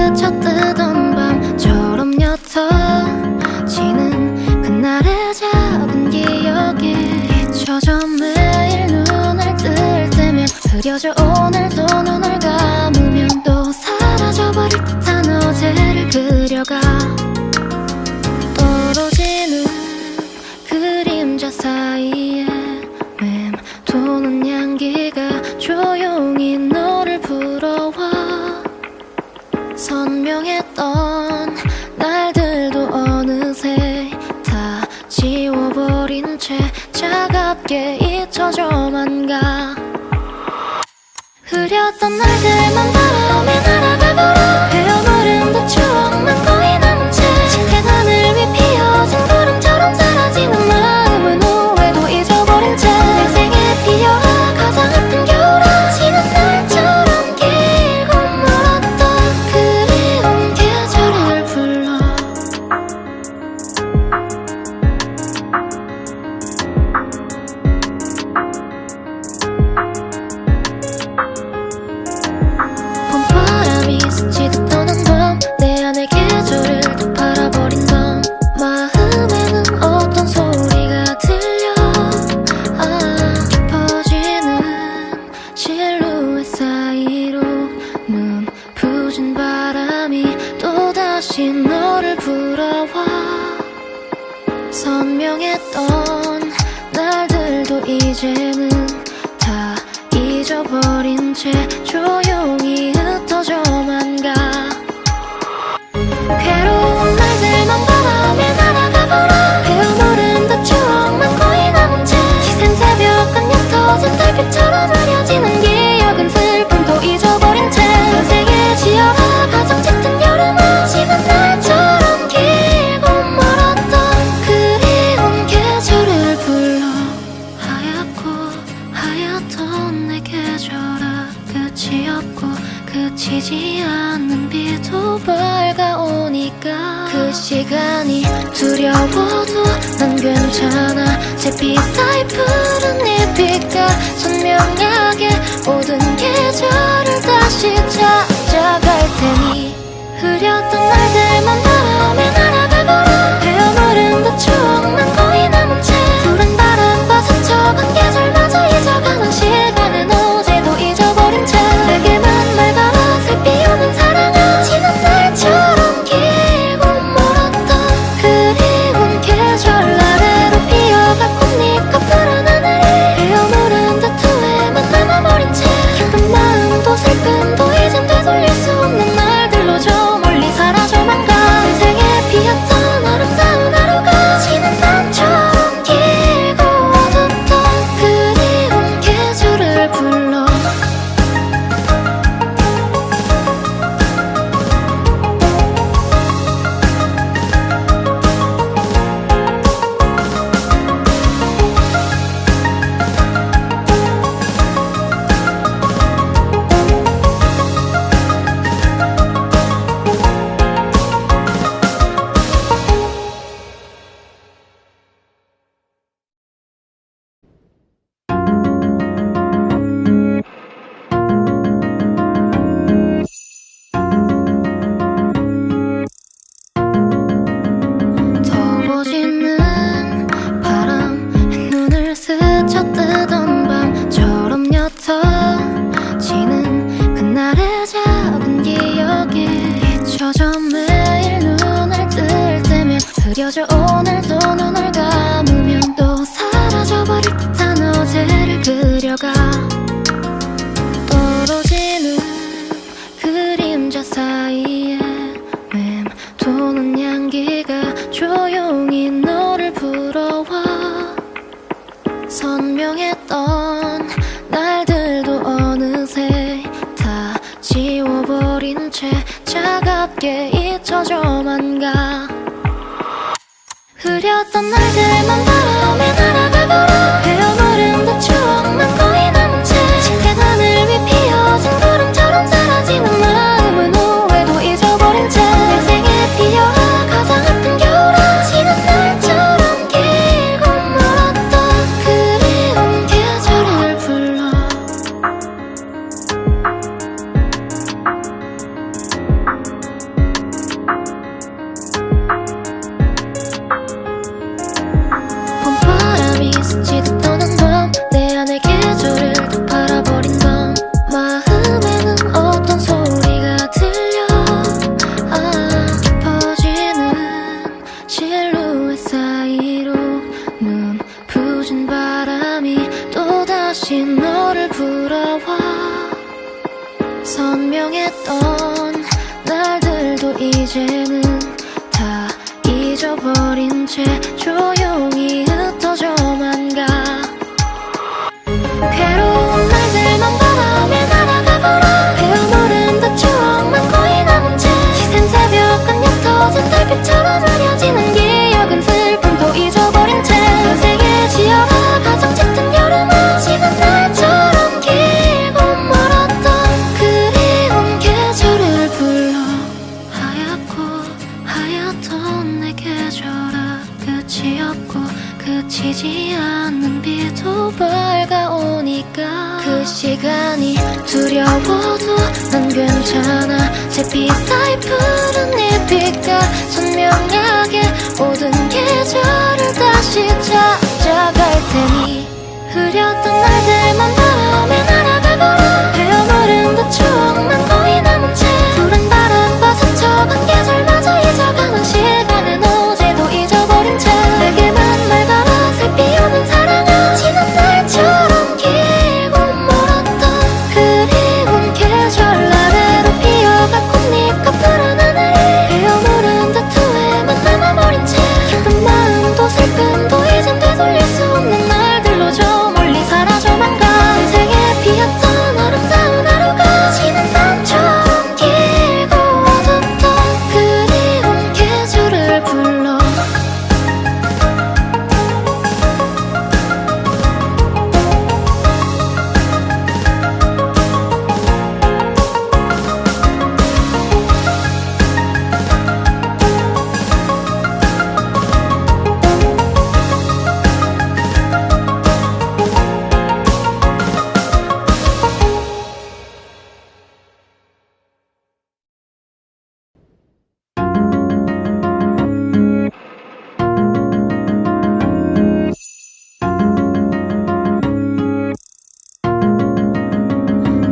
스쳐뜨던 밤처럼 옅어지는 그날의 작은 기억이 잊혀져 매일 눈을 뜰 때면 흐려져 오늘도 눈을 감으면 또 사라져버릴 듯한 어제를 그려가 떨어지는 그림자 사이에 맴도는 향기가 조용히 너를 불러와 선명했던 날들도 어느새 다 지워버린 채 차갑게 잊혀져만 가 흐렸던 날들만 바람에 날아가버려 헤어버린 그 추억만 거의 남은 채 짙은 하늘 위 피어진 구름처럼 사라지는 마음은 후회도 잊어버린 채 내 생에 피어라 가장 아픈 겨울아 지는 날처럼 길고 멀었던 그리운 계절을 불러 봄바람이 스치듯 떠난 밤 내 안의 계절을 또 바라버린 밤 마음에는 어떤 소리가 들려 깊어지는 실루엣 사이로 눈부신 바람이 또다시 너를 불어와 선명했던 날들도 이제는 다 잊어버린 채 조용히 흩어져만 가 괴로운 날들만 바람에 날아가버려 헤어모른 듯 추억만 거의 남은 채 시샘 새벽은 옅어진 달빛처럼 흐려지는 기억은 슬픔도 잊어버린 채 인생에 지어가 가장 짙은 여름은 지는 날처럼 길고 멀었던 그리운 계절을 불러 하얗고 하얗던 내 계절아 끝이 없고 그치지 않는 비도 밝아오니까 그 시간이 두려워도 난 괜찮아 잿빛 사이 푸른 잎빛과 선명하게 모든 계절을 다시 찾아갈 테니 흐렸던 날들만 바람에 날아가버려 헤어모른 그 추억만 거의 남은 채 푸른 바람과 스쳐간 계절마저 잊어가는 시간은 어제도 잊어버린 채 내게만 맑아라 살피우는 사랑아 지는 날처럼 길고 멀었던 그리운 계절 아래로 피어갈 꽃잎과 푸른 하늘이 헤어모른 듯 후회만 남아버린 채 기쁜 마음도 슬픔도 이젠 되돌릴 수 없는 날들로 저 멀리 사라져만 가 인생에 피었던 아름다운 하루가 지는 밤처럼 길고 어둡던 그리운 계절을 불러 더워지는 바람에 눈을 스쳐뜨던 밤처럼 옅어지는 그날의 작은 기억이 잊혀져 매일 눈을 뜰 때면 흐려져 오늘도 눈을 감으면 또 사라져버릴 듯한 어제를 그려가 떨어지는 그림자 사이에 맴도는 향기가 조용히 너를 불어와 선명했던 날들도 어느새 다 지워버린 채 차갑게 잊혀져만 가 흐렸던 날들만 바람에 날아가버려 헤어버린 그 추억만 거의 남은 채 짙은 하늘 위 피어진 구름처럼 사라지는 마음은 후회도 잊어버린 채 내 생에 피어라 가장 아픈 겨울아 지는 날처럼 길고 멀었던 그리운 계절을 불러 이제는 다 잊어버린 채 조용히 흩어져만 가. 괴로운 날들만 바라며 날아가거라. 헤어모른 듯 추억만 거의 남은 채 시샘 새벽은 옅어진 달빛처럼 흐려지는 기억은 슬픔도 잊어버린 채 인생에 지어라 가장 짙은 여름은 지난 날처럼 길고 멀었던 그리운 계절을 불러. 하얗고 하얗던 내 계절아, 끝이 없고 그치지 않는 비도 밝아오니까 그 시간이 두려워도 난 괜찮아. 잿빛 사이 푸른 잎빛과 선명하게 모든 계절을 다시 찾아갈 테니 흐렸던 날들만 바람에 날아가거라. 헤어모른 듯 추억만 거의 남은 채 푸른 바람과 스쳐간 계절마저 잊어가는 시간은 어제도 잊어버린 채 내게만 맑아라. 슬피 오는 사랑아, 지난 날처럼 길고 멀었던 그리운 계절 아래로 피어갈 꽃잎과 푸른 하늘이 헤어모른 듯 후회만 남아버린 채 기쁜 마음도 슬픔도 이젠 되돌릴 수 없는 날들로 저 멀리 사라져만 가. 인생에 피었던 아름다운 하루가 지난 밤처럼 길고 어둡던 그리운 계절을 불러.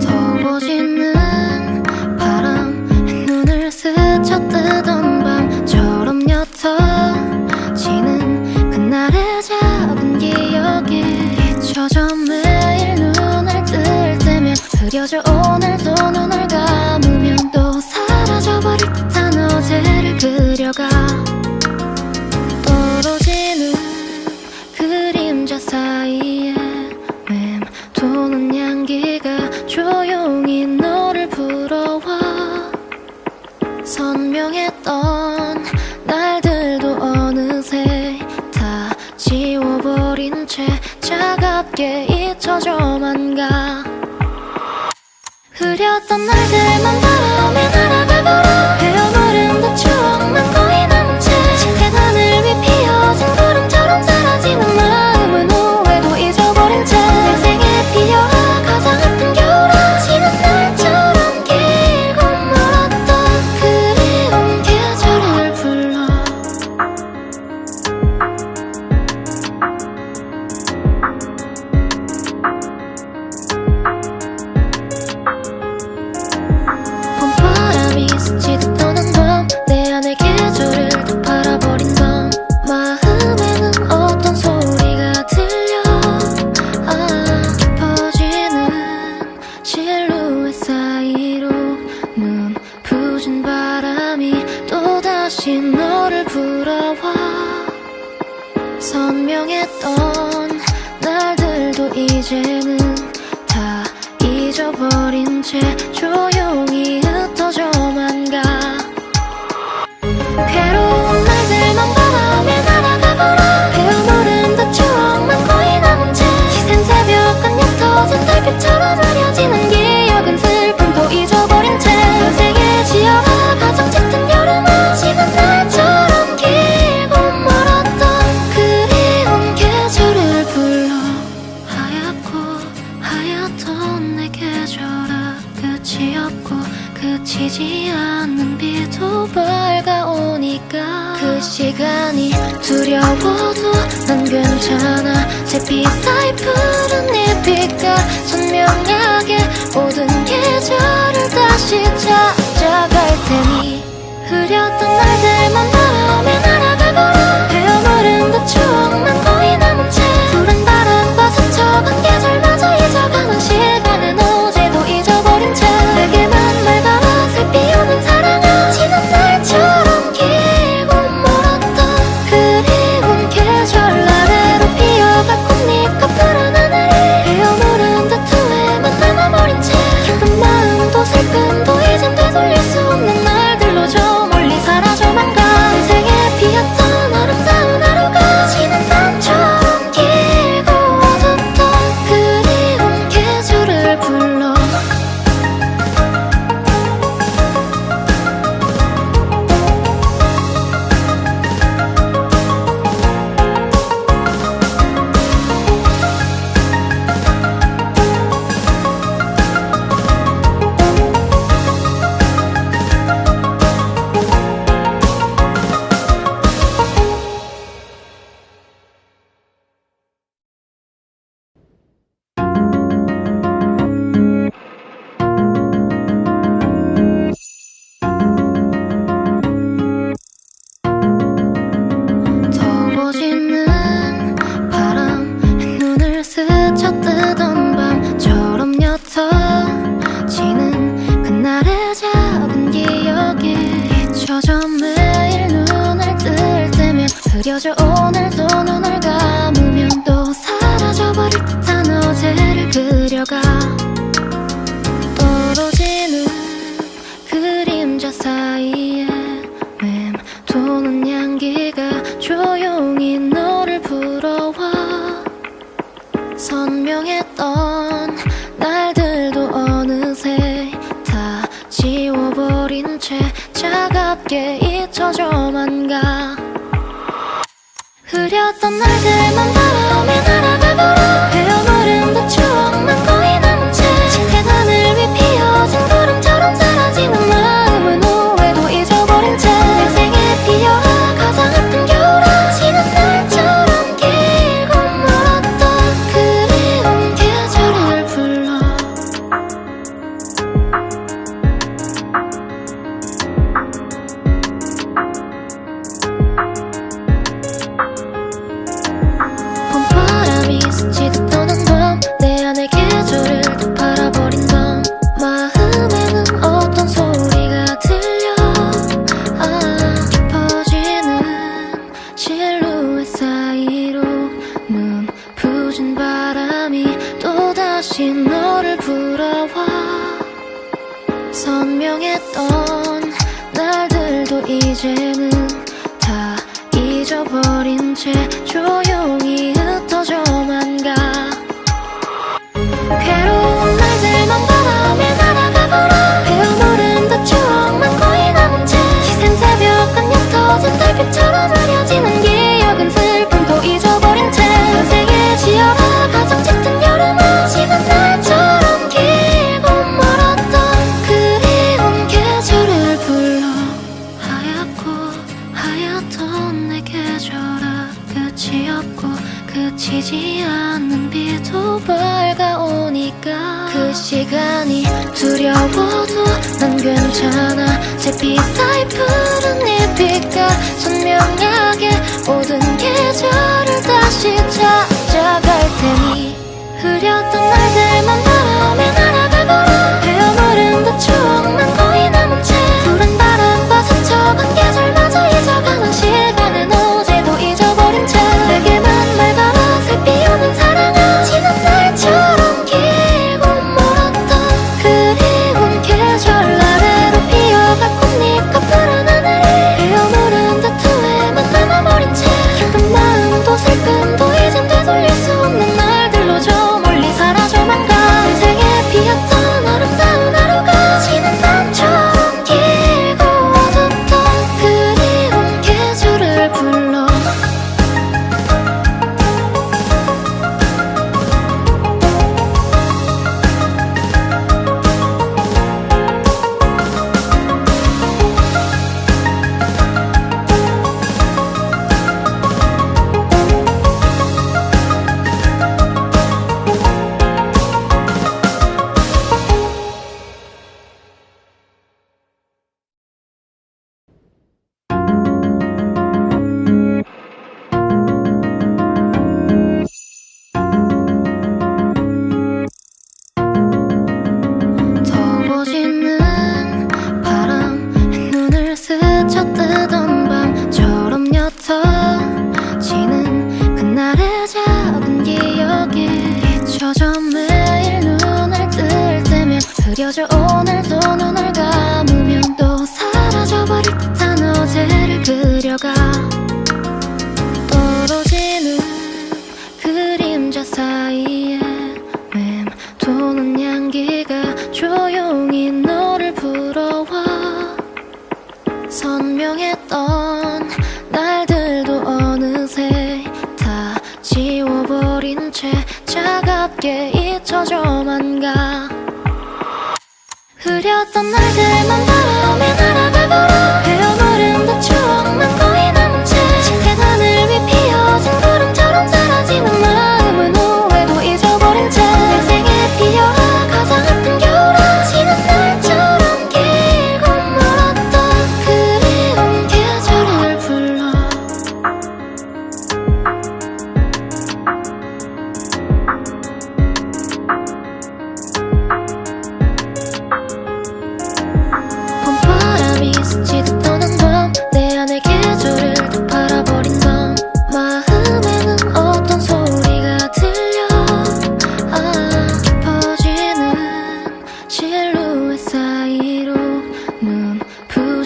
더워지는 바람 눈을 스쳐뜨던 밤처럼 옅어지는 그날의 작은 기억이 잊혀져 매일 눈을 뜰 때면 흐려져. 오늘도 눈을 감으면 또 사라져버릴 듯한 어제를 그려가. 떨어지는 그림자 사이에 맴도는 향기가 조용히 너를 불러와. 선명했던 날들도 어느새 다 지워버린 채 차갑게 잊혀져만 가. 흐렸던 날들만 바람에 날아가거라. 헤어모른 듯 추억만 거의 남은 채 짙은 하늘 위 피어진 구름처럼 사라지는 마음은 후회도 잊어버린 채 인생에 피어라 가장 아픈 겨울아, 지난 날처럼 길고 멀었던 그리운 계절을 불러. 봄바람이 스치듯 떠난 밤, 내 안의 계절을 다 팔아버린 밤. 마음에는 어떤 소리가 들려. 깊어지는 실루엣 사이로 눈부신 바람이 또다시 너를 불어와. 선명했던 날들도 이제는 다 잊어버린 채 조용히 흩어져만 가. 괴로운 날들만 바람에 날아가거라. 헤어모른 듯 추억만 거의 남은 채 시샘 새벽은 옅어진 달빛처럼 흐려지는 기억은 슬픔도 잊어버린 채 인생에 지어라 가장 짙은 여름은 지난 날처럼 길고 멀었던 그리운 계절을 불러. 하얗고 하얗던 내 계절아, 끝이 없고 그치지 않는 비도 밝아오니까 그 시간이 두려워도 난 괜찮아. 잿빛 사이 푸른 잎빛과 선명하게 모든 계절을 다시 찾아갈 테니 흐렸던 날들만 바람에 날아가거라. 헤어모른 듯 추억만 거의 남은 채 푸른 바람과 스쳐간 계절마저 잊어가는 시간은 어제도 잊어버린 채 내게만 맑아라. 슬피 오는 사랑아, 지난 날처럼 흐려져 오늘도 눈을 감으면 또 사라져버릴 듯한 어제를 그려가 떨어지는 그림자 사이에 맴도는 향기가 조용히 너를 불러와 선명했던 날들도 어느새 다 지워버린 채 차갑게 잊혀져만 가 흐렸던 날들만 바람에 날아가버려 헤어버린 듯 추억만 거의 남은 채 짙은 하늘 위 피어진 구름처럼 사라지는 마음은 후회도 잊어버린 채 내 생에 피어라 가장 아픈 겨울아 지는 날처럼 길고 멀었던 그리운 계절을 불러 봄바람이 스치듯 떠난 밤 내 안의 계절을 또 바라버린 밤 마음에는 어떤 소리가 들려 깊어지는 실루엣 사이로 눈 부신 바람이 또다시 너를 불어와 선명했던 날들도 이제는 다 잊어버린 채 조용히 흩어져만 가 괴로운 날들만 바람에 날아가버려 헤어모른 듯 추억만 거의 남은 채 시샘 새벽 한 옅어진 달빛처럼 흐려지는 기억은 슬픔도 잊어버린 채 인생에 지어라 가장 짙은 여름은 지는 날처럼 길고 멀었던 그리운 계절을 불러 하얗고 하얗던 내 계절아 끝이 없고 그치지 않는 비도 밝아오니까 그 시간이 두려워도 난 괜찮아 잿빛 사이 푸른 잎빛과 선명하게 모든 계절을 다시 찾아갈 테니 흐렸던 날들만 바람에 날아가버려 헤어버린 듯 추억만 거의 남은 채 푸른 바람과 스쳐간 계절마저 잊어가는 시간은 어제도 잊어버린 채 내게만 맑아라 살피 오는 사랑아 지는 날처럼 길고 멀었던 그리운 계절 아래로 피어갈 꽃잎과 푸른 하늘이 헤어무른 듯 후회만 남아버린 채 기쁜 마음도 슬픔도 이젠 되돌릴 수 없는 날들로 저 멀리 사라져만 가 인생에 피었던 아름다운 하루가 지는 밤처럼 길고 어둡던 그리운 계절을 불러 더워지는 바람에 눈을 스쳐 뜨던 밤처럼 옅어지는 그날의 작은 기억이 잊혀져 매일 눈을 뜰 때면 흐려져 오늘도 눈을 감으면 또 사라져버릴 듯한 어제를 그려가 떨어지는 그림자 사이에 맴도는 향기가 조용히 너를 불어와 선명했던 날들도 어느새 다 지워버린 채 차갑게 잊혀져만 가 흐렸던 날들만 바람에 날아가버려 헤어버린 듯 추억만 거의 남은 채 짙은 하늘 위 피어진 구름처럼 사라지는 마음은 후회도 잊어버린 채 내 생에 피어라 가장 아픈 겨울아 지는 날처럼 길고 멀었던 그리운 계절을 불러 봄바람이 스치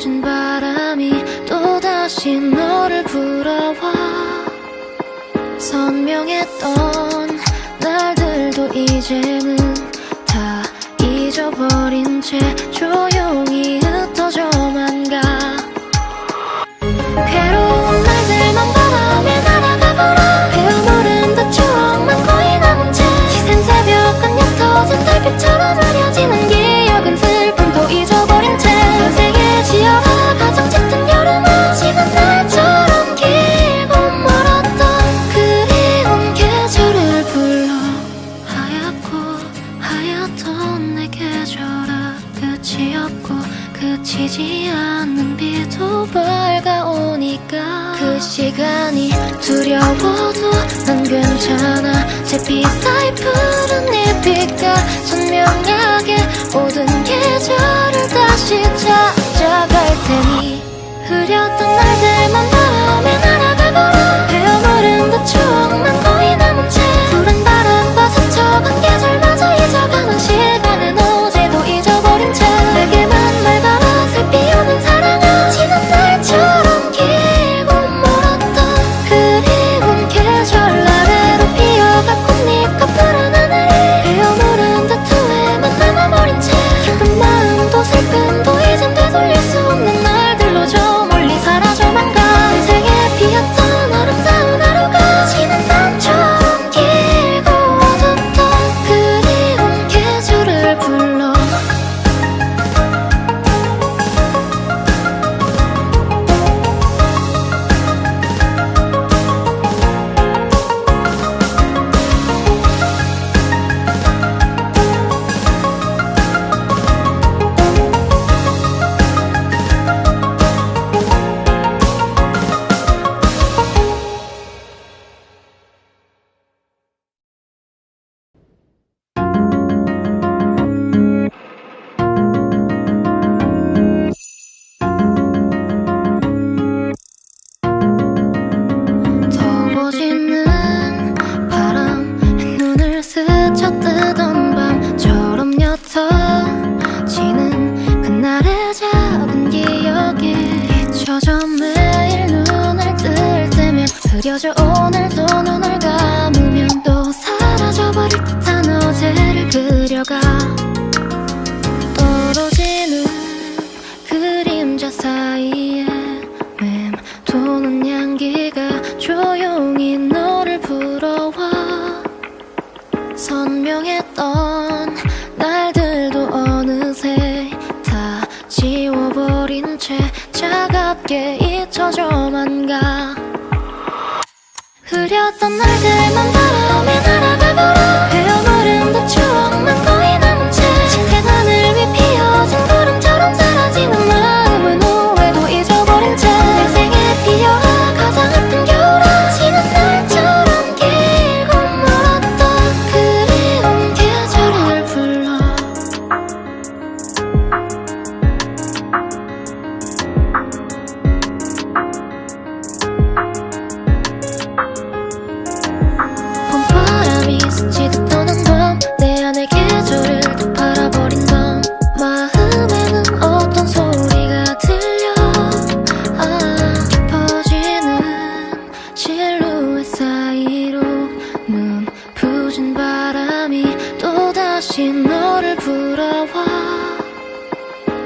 부진 바람이 또다시 너를 불어와. 선명했던 날들도 이제는 다 잊어버린 채 조용히 흩어져만 가. 괴로운 날들만 바람에 날아가거라. 헤어모른 듯 추억만 거의 남은 채 시센 새벽은 옅어진 달빛처럼 흐려지는 기억은 슬픔도 잊어버린 채 인생에 지어라 가장 짙은 여름은 지난 날처럼 길고 멀었던 그리운 계절을 불러. 하얗고 하얗던 내 계절아 끝이 없고 그치지 않는 비도 밝아오니까 그 시간이 두려워도 난 괜찮아. 잿빛 사이 푸른 잎빛과 선명하게 모든 계절을 다시 찾아갈 테니 흐렸던 날들만 바람에 날아가거라. 헤어모른 듯 추억만 거의 남은 채 푸른 바람과 스쳐간 계절마저 잊어가는 시간은 어제도 잊어버린 채 내게만 맑아라. 슬피 오는 사랑아 지난 날처럼 길고 멀었던 그리운 계절 아래로 피어가 꽃잎과 푸른 하늘이 헤어모른 듯 후회만 남아버린 채 기쁜 마음도 슬픔도 이젠 되돌릴 수 없는 날들로 저 멀리 사라져만 가. 인생에 피었던 아름다운 하루가 지난 밤처럼 길고 어둡던 그리운 계절을 불러. 더워지는 바람 눈을 스쳐뜨던 밤처럼 옅어지는 그날의 작은 기억이 잊혀져 매일 눈을 뜰 때면 흐려져. 오늘도 눈을 감으면 또 사라져버릴 듯한 어제를 그려가. 떨어지는 그림자 사이에 맴도는 향기가 조용히 너를 불어와. 선명했던 날들도 어느새 다 지워버린 채 차갑게 잊혀져만 가. 흐렸던 날들만 바람에 날아가거라. 헤어모른 듯 추억만 거의 남은 채 짙은 하늘 위 피어진 구름처럼 사라지는 마음은 후회도 잊어버린 채 인생에 피어라 가장 아픈 겨울아 지난 날처럼 길고 멀었던 그리운 계절을 불러. 봄바람이 스치듯 떠난 밤 내 안의 계절을 다 팔아버린 밤 마음에는 어떤 소리가 들려. 깊어지는 실루엣 사이로 눈 부진 바람이 또다시 너를 불어와.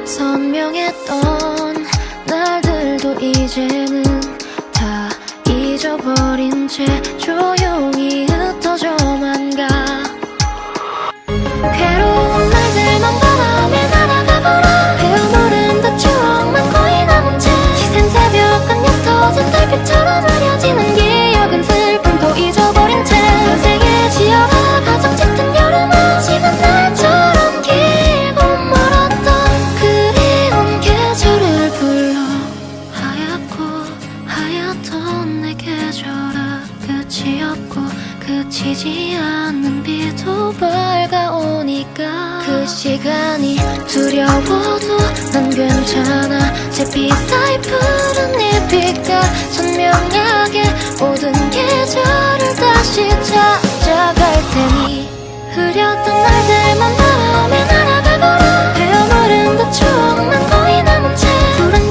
선명했던 날들도 이제는 다 잊어버린 채 조용히 흩어져만 가. 괴로운 날들만 바람에 날아가거라. 헤어모른 듯 추억만 거의 남은 채 시센 새벽은 옅어진 달빛처럼 흐려지는 기억은 슬픔도 잊어버린 채 인생에 지어라 가장 짙은 여름은 지난 날처럼 길고 멀었던 그리운 계절을 불러. 하얗고 하얗던 내 계절아 끝이 없고 그치지 않는 비도 밝아오니까 그 시간이 두려워도 난 괜찮아. 잿빛 사이 푸른 잎빛과 선명하게 모든 계절을 다시 찾아갈 테니 흐렸던 날들만 바람에 날아가거라. 헤어모른 듯 추억만 거의 남은 채 푸른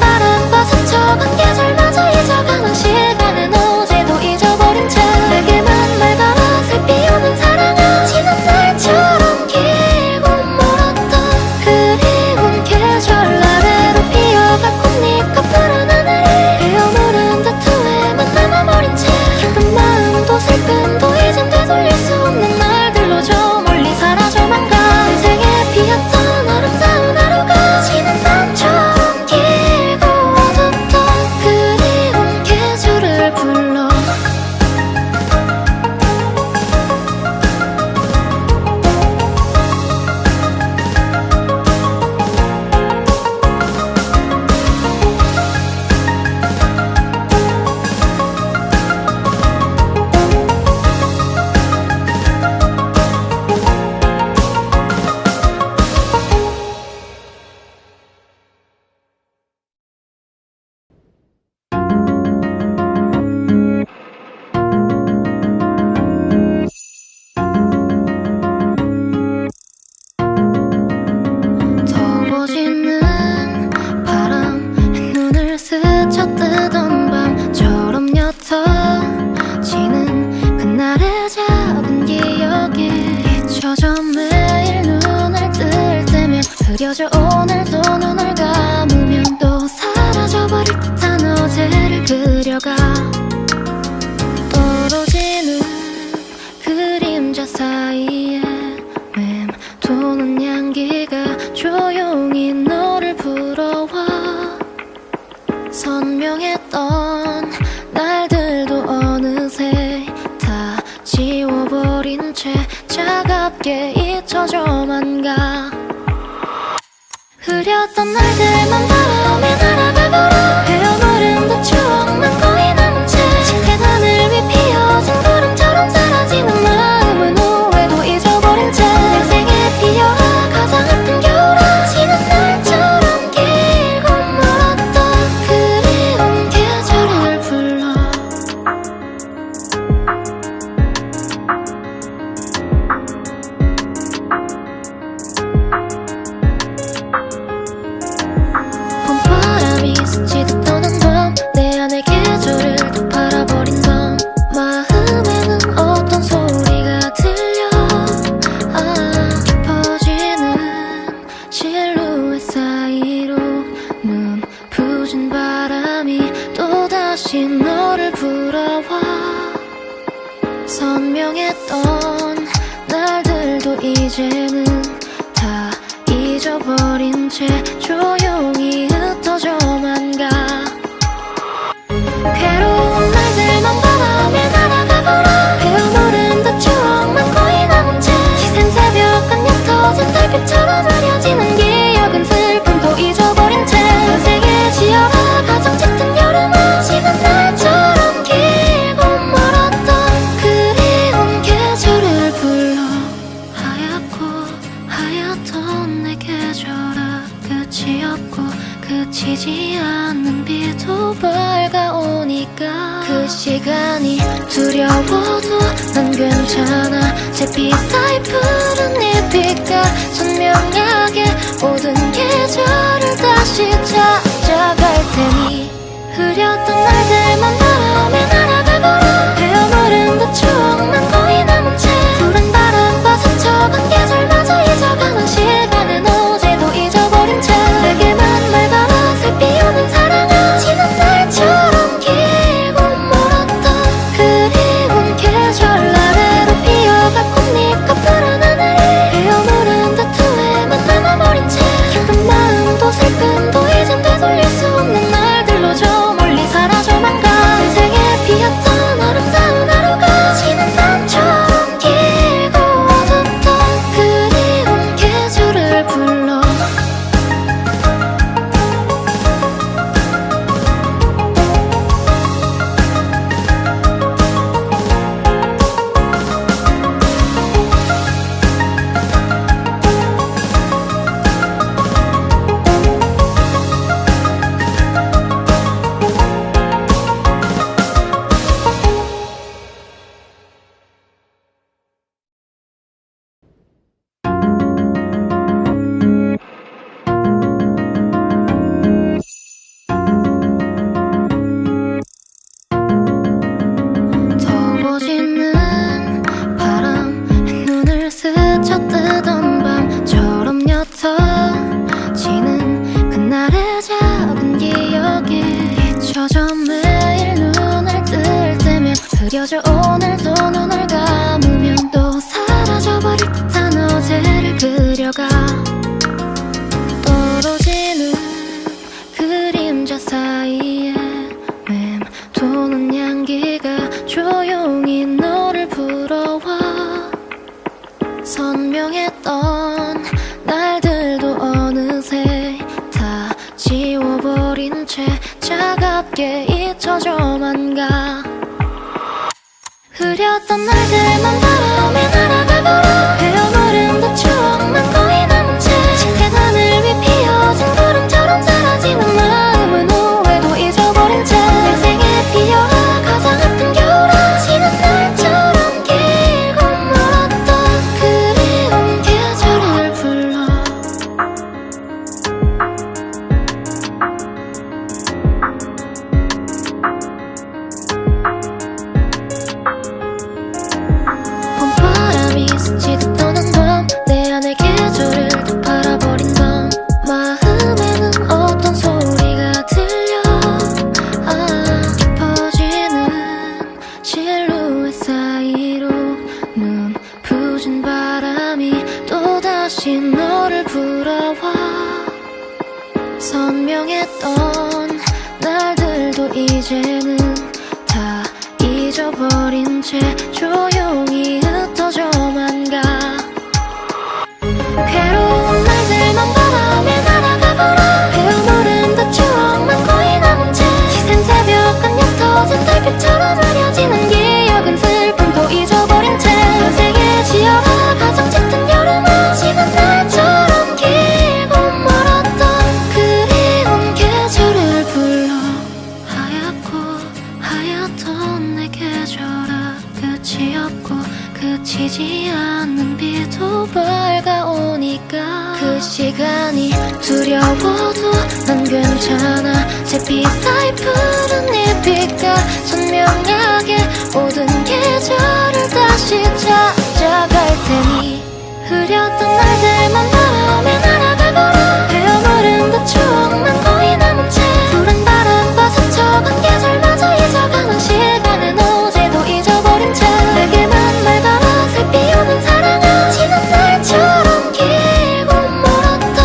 스쳐뜨던 밤처럼 옅어지는 그날의 작은 기억이 잊혀져 매일 눈을 뜰 때면 흐려져 오늘도 눈을 감으면 또 사라져버릴 듯한 어제를 그려가 떨어지는 그림자 사이에 맴도는 향기가 조용히 너를 불러와 선명했던 날들도 어느새 다 지워버린 채 차갑게 잊혀져만 가 흐렸던 날들만 바람에 날아가버려 헤어버린 듯 추억만 거의 남은 채 짙은 하늘 위 피어진 구름처럼 사라지는 마음은 후회도 잊어버린 채 내 생에 피어라 가장 아픈 겨울아 지는 날처럼 길고 멀었던 그리운 계절을 불러 봄바람이 스치듯 도는 밤 내 안의 계절을 또 바라버린 밤 마음에는 어떤 소리가 들려 깊어지는 실루엣 사이로 눈부신 바람이 또다시 너를 불어와 선명했던 날들도 이제는 다 잊어버린 채 조용히 흩어져만 가 괴로운 날들만 바람에 날아가버려 헤어모른 듯 추억만 거의 남은 채 시샘 새벽은 옅어진 달빛처럼 흐려지는 기억은 슬픔도 잊어버린 채 인생에 지어라 가장 짙은 여름은 지는 날처럼 길고 멀었던 그리운 계절을 불러 하얗고 하얗던 내 계절아 끝이 없고 그치지 않는 비도 밝아오니까 그 시간이 두려워도 난 괜찮아 잿빛 사이 푸른 잎빛과 선명하게 모든 계절을 다시 찾아갈 테니 흐렸던 날들만 바람에 날아가버려 헤어모른 듯 추억만 거의 남은 채 푸른 바람과 스쳐간 계절마저 잊어가는 시간은 어제도 잊어버린 채 내게만 말가라 살피우는 사랑아 지는 날처럼 길고 멀었던 그리운 계절 아래로 피어갈 꽃잎과 푸른 하늘이 헤어모른 듯 후회만 남아버린 채 기쁜 마음도 슬픔도 이젠 되돌릴 수 없는 날들로 저 멀리 사라져만 가 인생에 피었던 아름다운 하루가 지는 밤처럼 길고 어둡던 그리운 계절을 불러 더워지는 바람에 눈을 스쳐뜨던 밤처럼 옅어지는 그날의 작은 기억이 잊혀져 매일 눈을 뜰 때면 흐려져 오늘도 눈을 감으면 또 사라져버릴 듯한 어제를 그려가 떨어지는 그림자 사이에 맴도는 향기가 조용히 너를 불어와 선명했던 날들도 어느새 다 지워버린 채 차갑게 잊혀져만 가 흐렸던 날들만 바람에 날아가버려 헤어버린 듯 추억만 거의 남은 채 짙은 하늘 위 피어진 구름처럼 사라지는 마음은 후회도 잊어버린 채 내 생에 피어라 가장 아픈 겨울아 지는 날처럼 길고 멀었던 그리운 계절을 불러 이제는 다 잊어버린 채 조용히 흩어져만 가. 괴로운 날들만 바라며 날아가거라. 헤어모른 듯 추억만 거의 남은 채 시샘 새벽 한 옅어진 달빛처럼 흐려지는 기억은 슬픔도 잊어버린 채 인생에 지어라 가장 짙은 여름은 지난 날처럼 길고 멀었던 그리운 계절을 불러. 하얗고 하얗던 내 계절아, 끝이 없고 그치지 않는 비도 밝아오니까 그 시간이 두려워도 난 괜찮아. 잿빛 사이 푸른 잎빛과 선명하게 모든 계절을 다시 찾아갈 테니 흐렸던 날들만 바라며 날아가거라. 헤어모른 듯 추억만 거의 남은 채 푸른 바람과 스쳐간 계절마저 잊어가는 시간은 어제도 잊어버린 채 내게만 맑아라. 슬피 오는 사랑아, 지난 날처럼 길고 멀었던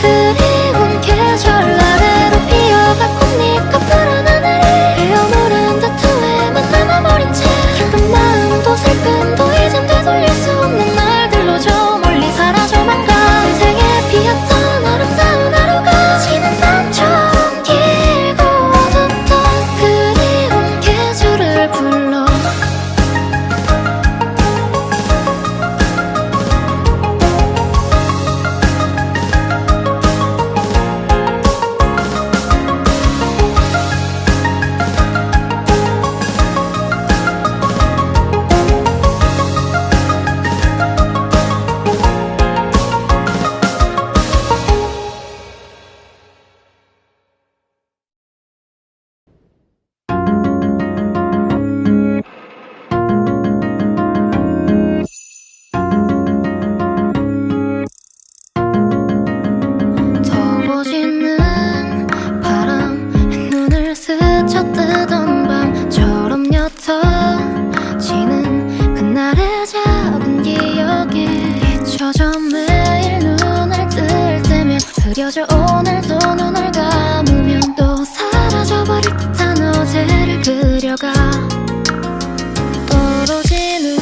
그리운 계절 아래로 피어갈 꽃잎과 푸른 하늘이 헤어모른 듯 후회만 남아버린 채 기쁜 마음도 슬픔도 이젠 되돌릴 수 없는 날들로 저 멀리 사라져만 가. 인생에 피었던 아름다운 하루가 지난 밤처럼 길고 어둡던 그리운 계절을 불러. 더워지는 바람 눈을 스쳐뜨던 밤처럼 옅어지는 그날의 작은 기억이 잊혀져 매일 눈을 뜰 때면 흐려져. 오늘도 눈을 감으면 또 사라져버릴 듯한 어제를 그려가. 떨어지는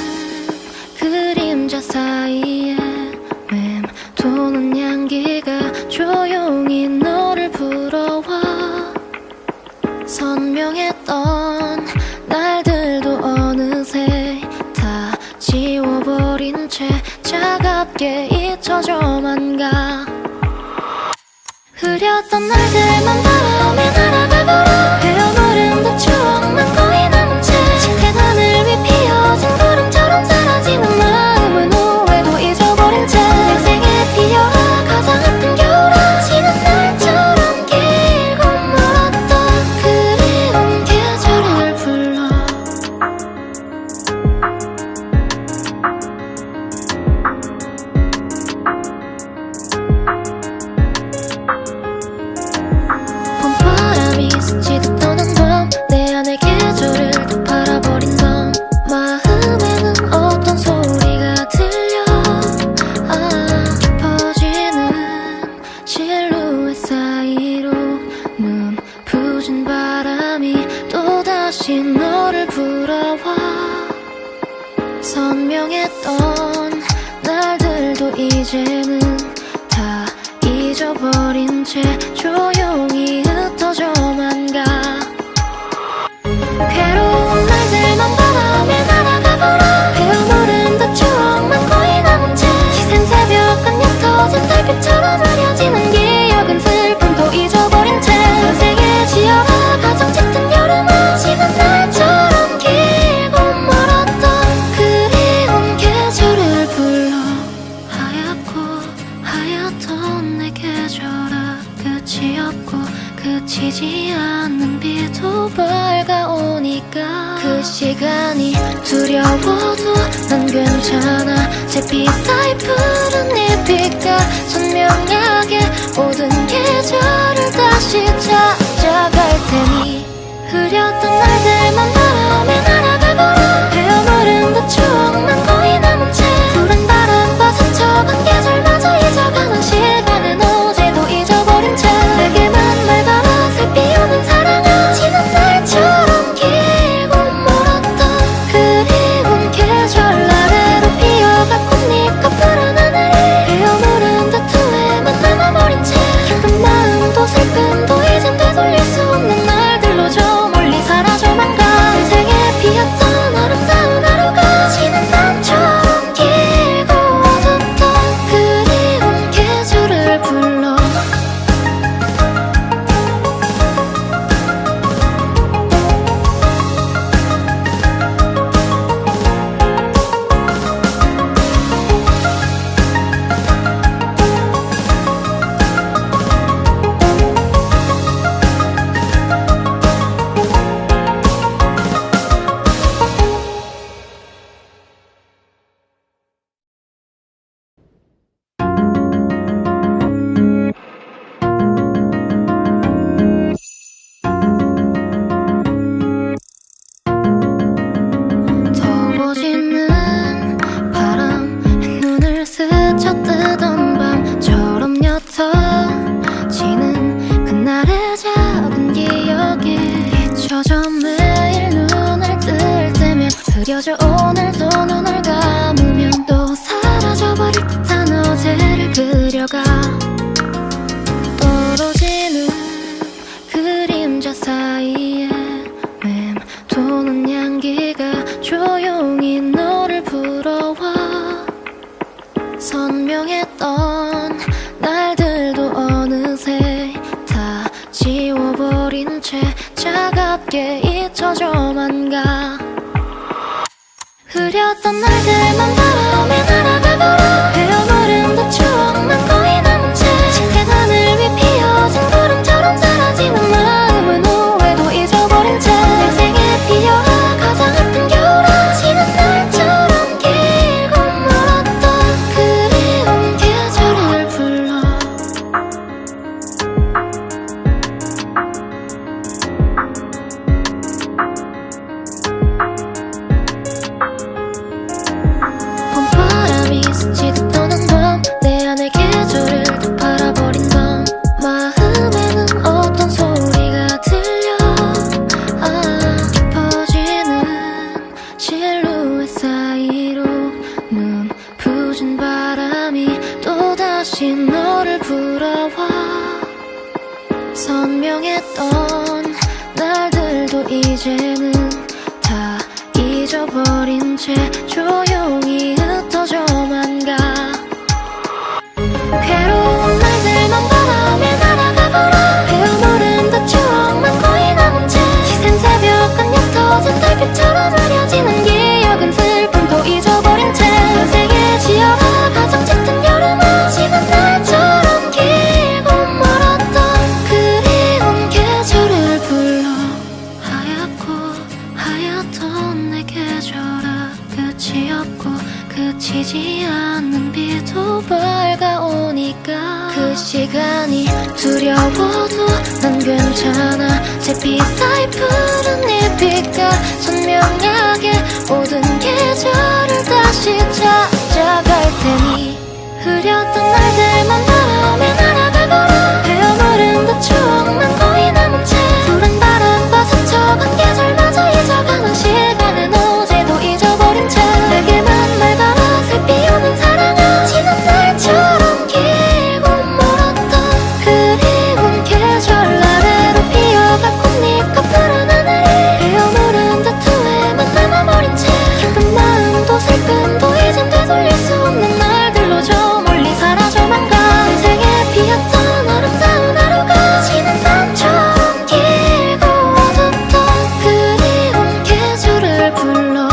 그림자 사이에 맴도는 향기가 조용히 너를 불러와. 선명했던 날들도 어느새 다 지워버린 채 차갑게 잊혀져만 가. 흐렸던 날들만 바라며 날아가거라. 헤어모른 듯 추억만 거의 남은 채 짙은 하늘 위 피어진 구름처럼 사라지는 마음은 후회도 잊어버린 채 인생에 피어라 가장 아픈 겨울아, 지난 날처럼 길고 멀었던 그리운 계절을 불러. 봄바람이 스치듯 떠난 밤, 내 안의 계절을 다 팔아버린 밤. 마음에는 어떤 소리가 들려. 깊어지는 실루엣 사이로 눈 부신 바람이 또다시 너를 불어와. 선명했던 날들도 이제는 다 잊어버린 채 조용히 흩어져만 가. 괴로운 날들만 바라며 날아가거라. 헤어모른 듯 추억만 거의 남은 채 시샘 새벽 한 옅어진 달빛처럼 흐려지는 기억은 슬픔도 잊어버린 채 인생에 지어라 가장 짙은 여름은 지난 날처럼 길고 멀었던 그리운 계절을 불러. 하얗고 하얗던 내 계절아, 끝이 없고 그치지 않는 비도 밝아오니까 그 시간이 두려워도 난 괜찮아. 잿빛 사이 푸른 잎빛과 선명하게 모든 계절을 다시 찾아갈 테니 흐렸던 날들만 바라며 날아가거라. 헤어모른 듯 추억만 거의 남은 채 푸른 바람과 스쳐간 계절마저 잊어가는 시간은 어제도 잊어버린 채 내게만 맑아라. 슬피 오는 사랑아, 지난 날 흐려져 오늘도 눈을 감으면 또 사라져버릴 듯한 어제를 그려가 떨어지는 그림자 사이에 맴도는 향기가 조용히 너를 불러와 선명했던 날들도 어느새 다 지워버린 채 차갑게 잊혀져만 가 흐렸던 날들만 바람에 날아가도록 헤어버린 그 추억만 거의 남은 채 짙은 하늘 위 피어진 구름처럼 사라지는 마음은 후회도 잊어버린 채 내 생에 피어라 가장 아픈 겨울아 지는 날처럼 길고 멀었던 그리운 계절을 불러 봄바람이 스치듯 도는 밤 내 안의 계절을 다 팔아버린 밤 마음에는 어떤 소리가 들려 깊어지는 실루엣 사이로 눈부신 바람이 또다시 너를 불어와 선명했던 날들도 이제는 다 잊어버린 채 조용히 흩어져만 가 괴로운 날들만 바람에 날아가도록 헤어모른 그 추억만 거의 남은 채 시샘 새벽은 옅어진 달빛처럼 흐려지는 기억은 슬픔도 잊어버린 채 인생에 지어라 가장 짙은 여름아 지는 날처럼 길고 멀었던 그리운 계절을 불러 하얗고 하얗던 내 계절아 끝이 없고 그치지 않는 비도 밝아오니까 그 시간이 두려워도 난 괜찮아 잿빛 사이 푸른 잎빛과 선명하게 모든 계절을 다시 찾아갈 테니 흐렸던 날들만 바람에 날아가도록 헤어모른 그 추억만 거의 남은 채 푸른 바람과 스쳐간 계절마저 잊어가는 시간은 어제도 잊어버린 채 내게만 맑아라 슬피 오는 사랑아 지는 날처럼 길고 멀었던 그리운 계절 아래로 피어갈 꽃잎과 푸른 하늘이 헤어모른 듯 후회만 남아버린 채 기쁜 마음도 슬픔도 이젠 되돌릴 수 없는 날들로 저 멀리 사라져만 가 인생에 피었던 아름다운 하루가 지는 밤처럼 길고 어둡던 그리운 계절을 불러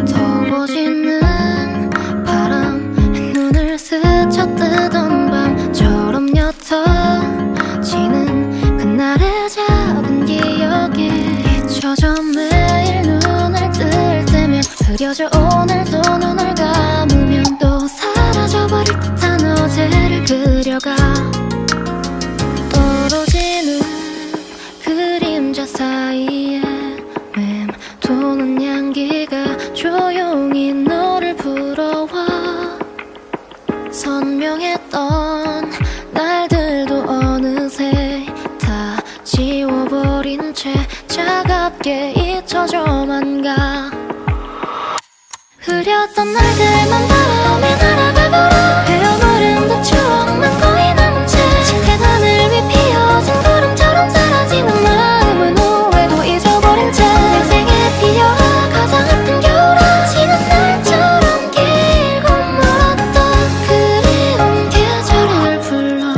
더워지는 바람에 눈을 스쳐뜨던 밤처럼 옅어지는 그날의 작은 기억이 잊혀져 매일 눈을 뜰 때면 흐려져 오늘도 눈을 감으면 또 사라져버릴 듯한 어제를 그려가 떨어지는 그림자 사이에 맴도는 향기가 조용히 너를 불어와 선명했던 날들도 어느새 다 지워버린 채 차갑게 잊혀져만 가 흐렸던 날들만 바람에 날아가도록 헤어버린 그 추억만 거의 남은 채 짙은 하늘 위 피어진 구름처럼 사라지는 마음은 후회도 잊어버린 채 내 생에 피어라 가장 아픈 겨울아 지는 날처럼 길고 멀었던 그리운 계절을 불러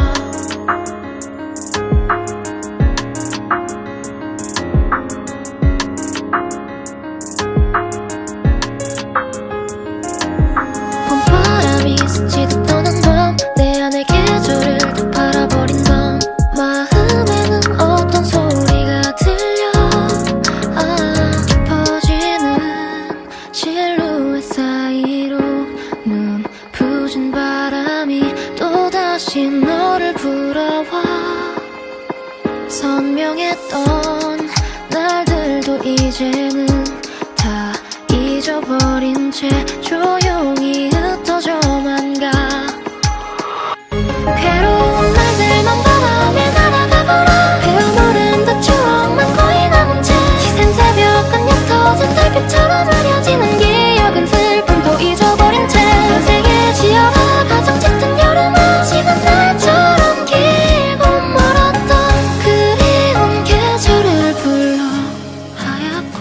봄바람이 스치 부진 바람이 또다시 너를 불어와. 선명했던 날들도 이제는 다 잊어버린 채 조용히 흩어져만 가. 괴로운 날들만 바람에 날아가거라. 헤어모른 듯 추억만 거의 남은 채 시샘 새벽 끝 옅어진 달빛처럼 흐려지는 기억은 슬픔도 잊어버린 채 인생에 지어라 가장 짙은 여름은 지난 날처럼 길고 멀었던 그리운 계절을 불러. 하얗고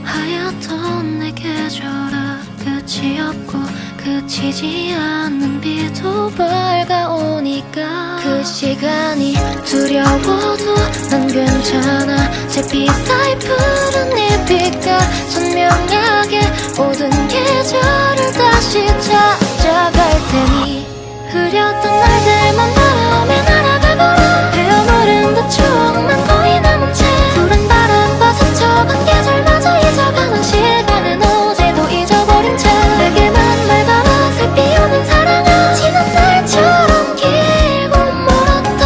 하얗던 내 계절아, 끝이 없고 그치지 않는 비도 밝아오니까 그 시간이 두려워도 난 괜찮아. 잿빛 사이 푸른 잎빛과 선명하게 모든 계절을 다시 찾아갈 테니 흐렸던 날들만 바람에 날아가거라. 헤어모른 듯 추억만 거의 남은 채 푸른 바람과 스쳐간 계절마저 잊어가는 시간은 어제도 잊어버린 채 내게만 맑아라 살피우는 사랑아. 지난 날처럼 길고 멀었던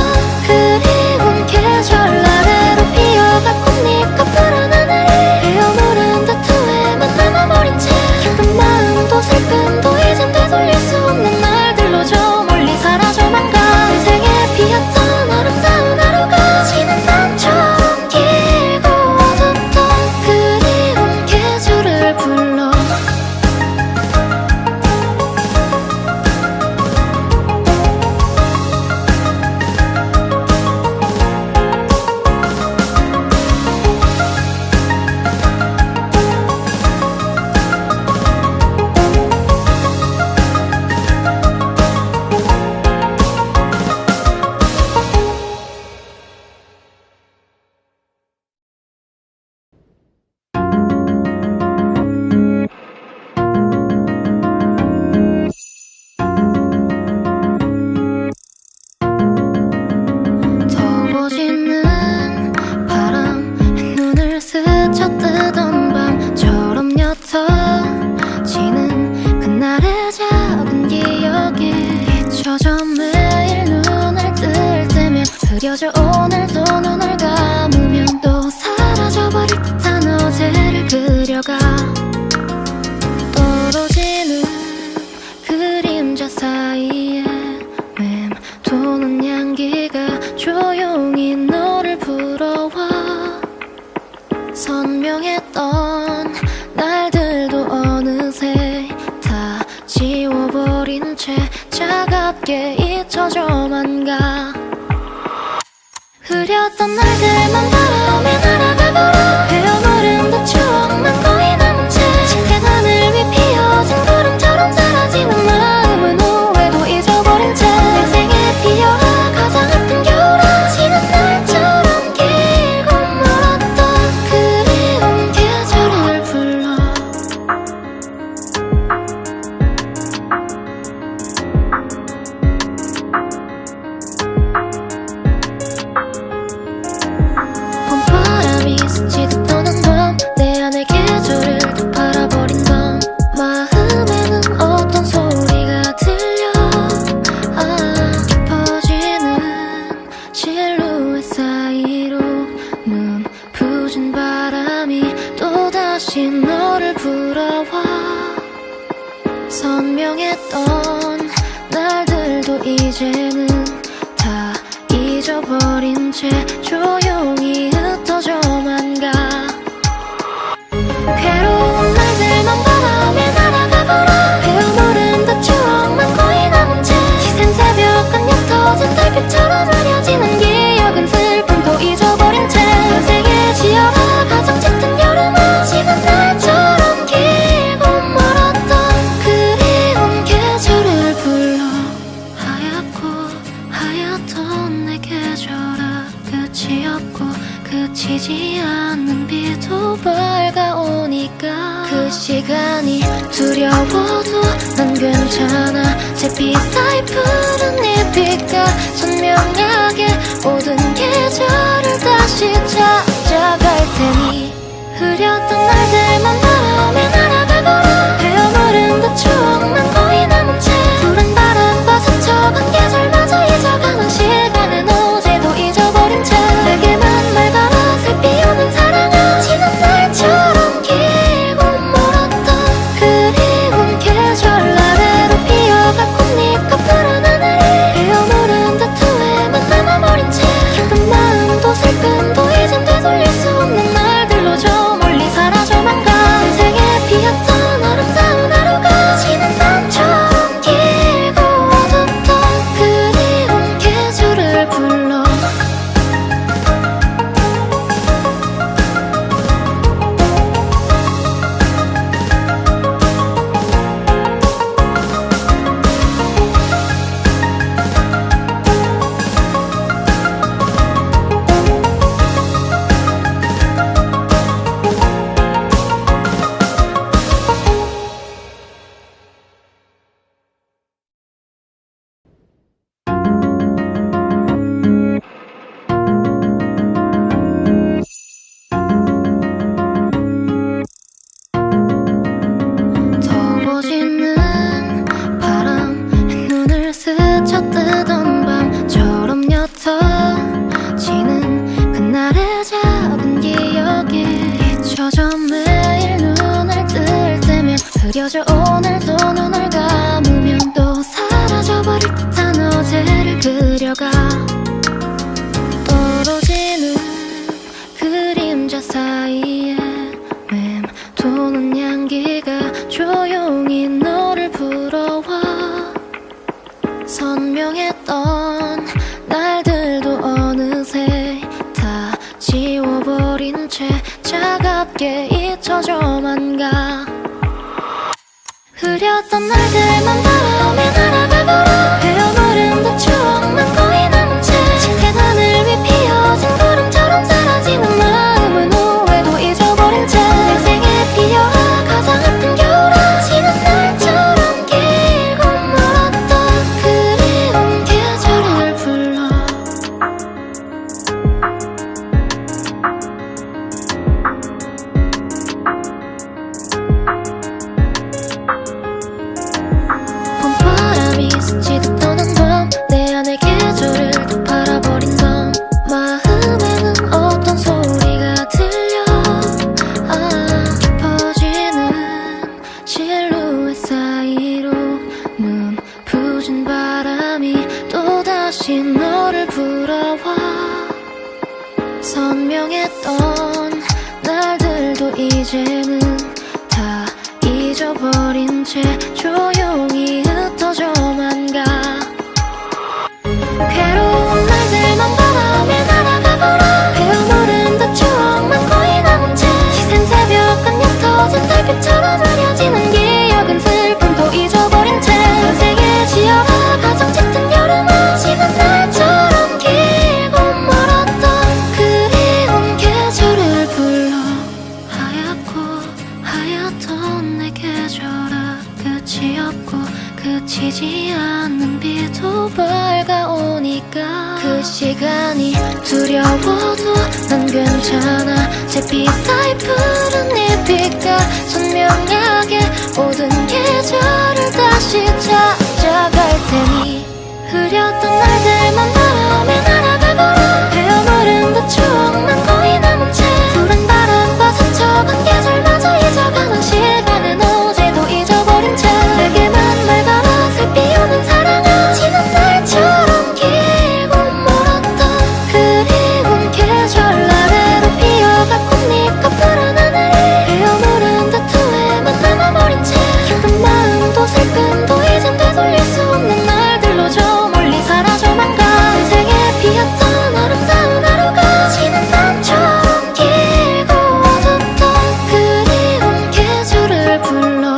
그리운 계절 아래로 피어갈 꽃잎과 푸른 하늘이 헤어모른 듯 후회만 남아버린 채 기쁜 마음도 슬픔도 이젠 되돌릴 수 없는 날들로 저 멀리 사라져만 가. 인생에 피었던 아름다운 하루가 지난 밤처럼 길고 어둡던 그리운 계절을 불러. 더워지는 바람에 눈을 스쳐뜨던 밤처럼 옅어지는 그날의 작은 기억이 잊혀져 매일 눈을 뜰 때면 흐려져. 오늘도 눈을 감으면 또 사라져버릴 듯한 어제를 그려가. 떨어지는 그림자 사이에 맴도는 향기가 조용히 너를 불어와. 선명했던 날들도 어느새 다 지워버린 채 차갑게 잊혀져만 가. 흐렸던 날들만 바람에 날아가거라. 헤어모른 듯 추억만 거의 남은 채 짙은 하늘 위 피어진 구름처럼 사라지는 마음은 후회도 잊어버린 채 인생에 피어라 가장 아픈 겨울아. 지난 날처럼 길고 멀었던 그리운 계절을 불러. 봄바람이 스치듯 떠난 밤 내 안의 계절을 또 바라버린 밤 마음에는 어떤 소리가 들려. 깊어지는 실루엣 사이로 눈 부진 바람이 또다시 너를 불어와. 선명했던 날들도 이제는 다 잊어버린 채 조용히 흩어져만 가. 괴로운 날들만 바람에 날아가거라. 헤어모른 듯 추억만 거의 남은 채 시샘 새벽 끝 옅어진 달빛처럼 흐려지는 기억은 슬픔도 잊어버린 채 인생에 지어라 가장 짙은 여름은 지난 날처럼 길고 멀었던 그리운 계절을 불러. 하얗고 하얗던 내 계절아, 끝이 없고 그치지 않는 비도 밝아오니까 그 시간이 두려워도 난 괜찮아. 잿빛 사이 푸른 잎빛과 선명하게 모든 계절을 다시 찾아갈 테니 흐렸던 날들만 바람에 날아가거라. 헤어모른 듯 추억만 거의 남은 채 푸른 스쳐뜨던 밤처럼 옅어지는 그날의 작은 기억이 잊혀져 매일 눈을 뜰 때면 흐려져 오늘도 눈을 감으면 또 사라져버릴 듯한 어제를 그려가 떨어지는 그림자 사이에 맴도는 향기가 조용히 너를 불러와 선명했던 날들도 어느새 다 지워버린 채 차갑게 잊혀져만 가 흐렸던 날들만 바람에 날아가버려 헤어버린 그 추억만 거의 남은 채 짙은 하늘 위 피어진 구름처럼 사라지는 마음은 후회도 잊어버린 채 내 생에 피어라 가장 아픈 겨울아 지는 날처럼 길고 멀었던 그리운 계절을 불러 봄바람이 스치듯 떠난 밤 내 안의 계절을 다 팔아버린 밤 마음에는 어떤 소리가 들려 깊어지는 실루엣 사이로 눈 부신 바람이 또다시 너를 불어와 선명했던 날들도 이제는 다 잊어버린 채 조용히 흩어져만 가 괴로운 날들만 바람에 날아가버려 헤어버린 그 추억만 거의 남은 채 시센 새벽은 옅어진 달빛처럼 흐려지는 기억은 슬픔도 잊어버린 채 인생에 지어라 가장 짙은 여름아 지는 날처럼 길고 멀었던 그리운 계절을 불러 하얗고 하얗던 내 계절아 끝이 없고 그치지 않는 비도 밝아오니까 그 시간이 두려워도 난 괜찮아 잿빛 사이 푸른 잎빛과 선명하게 모든 계절을 다시 찾아갈 테니 흐렸던 날들만 바람에 날아가버려 헤어버린 그 추억만 거의 남은 채 푸른 바람과 스쳐간 계절마저 잊어가는 시간은 어제도 잊어버린 채 내게만 맑아라 슬피 오는 사랑아 지는 날처럼 길고 멀었던 그리운 계절 아래로 피어가 꽃잎과 푸른 하늘이 헤어무른 타투에만 남아버린 채 기쁜 마음도 슬픔도 이젠 되돌릴 수 없는 날들로 저 멀리 사라져만 가 인생에 피었던 아름다운 하루가 지는 밤처럼 길고 어둡던 그리운 계절을 불러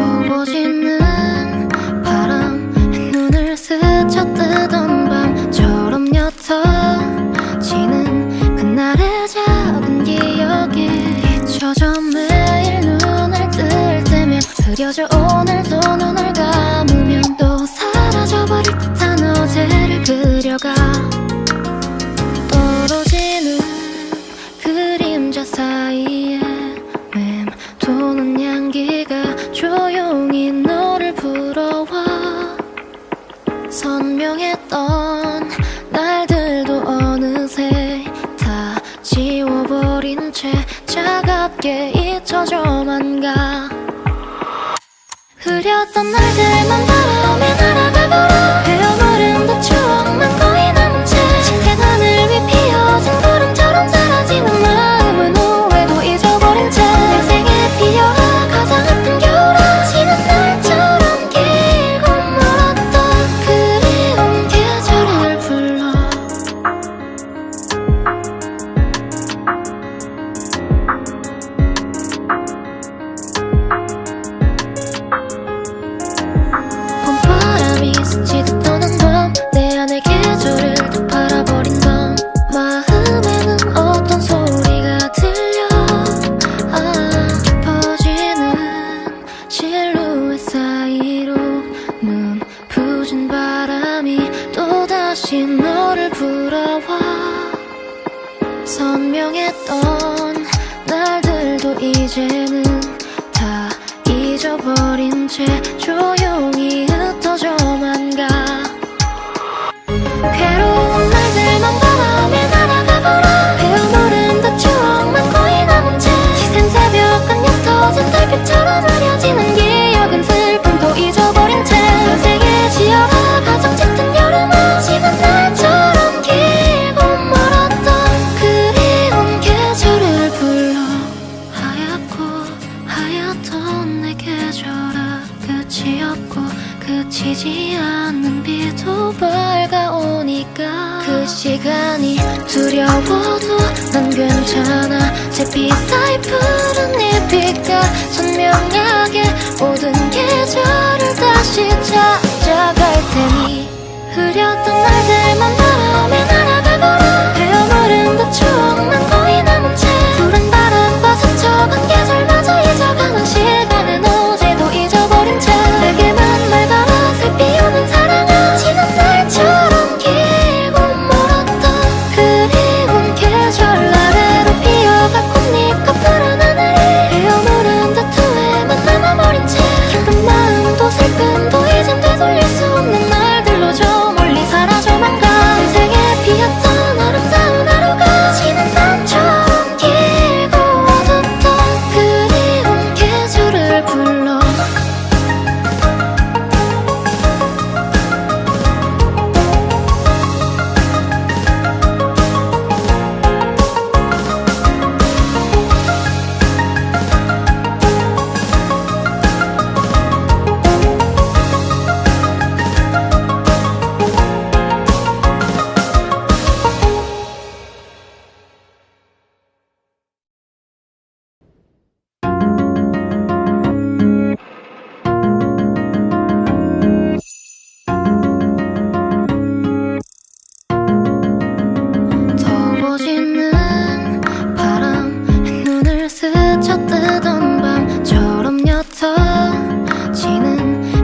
더워지는 바람 눈을 스쳐뜨던 밤처럼 옅어지는 그날의 작은 기억이 잊혀져 매일 눈을 뜰 때면 흐려져 오늘도 눈을 감으면 또 사라져버릴 듯한 어제를 그려가 떨어지는 그림자 사이에 맴도는 향기가 조용히 너를 불어와 선명했던 날들도 어느새 다 지워버린 채 차갑게 잊혀져만 가 흐렸던 날들만 바람에 날아가버려 헤어버린 그 추억만 거의 남은 채 짙은 하늘 위 피어진 구름처럼 사라지는 마음은 후회도 잊어버린 채 내 생에 피어라 가장 아픈 겨울아 지는 날처럼 길고 멀었던 그리운 계절을 불러 채 조용히 흩어져만 가. 괴로운 날들만 바람에 날아가버려. 헤어모른 듯 추억만 거의 남은 채 시샘 새벽은 옅어진 달빛처럼 흐려지는 기억은 슬픔도 잊어버린 채 인생에 지어라 가장 짙은 여름은 지난 날처럼 길고 멀었던 그리운 계절을 불러. 하얗고 하얗던 내 계절아 끝이 없고 그치지 않는 비도 밝아오니까 그 시간이 두려워도 난 괜찮아. 잿빛 사이 푸른 잎빛과 선명하게 모든 계절을 다시 찾아갈 테니 흐렸던 날들만 바람에 날아가거라. 헤어모른 듯 추억만 거의 남은 채 푸른 바람과 스쳐간 계절마저 잊어가는 시간은 어제도 잊어버린 채 내게만 맑아라 새 피우는 사랑아. 지난 날처럼 길고 멀었던 그리운 계절 아래로 피어갈 꽃잎과 푸른 하늘이 헤어모른 듯 후회만 남아버린 채 기쁜 마음도 슬픔도 이젠 되돌릴 수 없는 날들로 저 멀리 사라져만 가. 인생에 피었던 아름다운 하루가 지난 밤처럼 길고 어둡던 그리운 계절을 불러. 더워지는 바람에 눈을 스쳐뜨던 밤처럼 옅어지는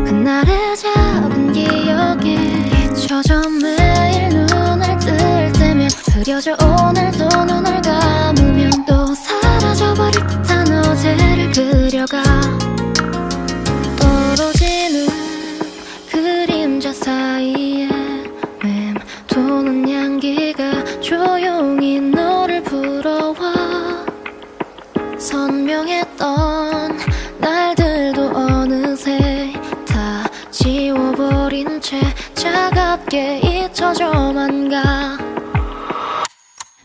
그날의 작은 기억이 잊혀져 매일 눈을 뜰 때면 흐려져 오늘도 눈을 감으면 또 사라져버릴 듯한 어제를 그려가. 떨어지는 그림자 사이에 맴도는 향기가 조용히 너를 불러와. 선명했던 날들도 어느새 다 지워버린 채 차갑게 잊혀져만 가.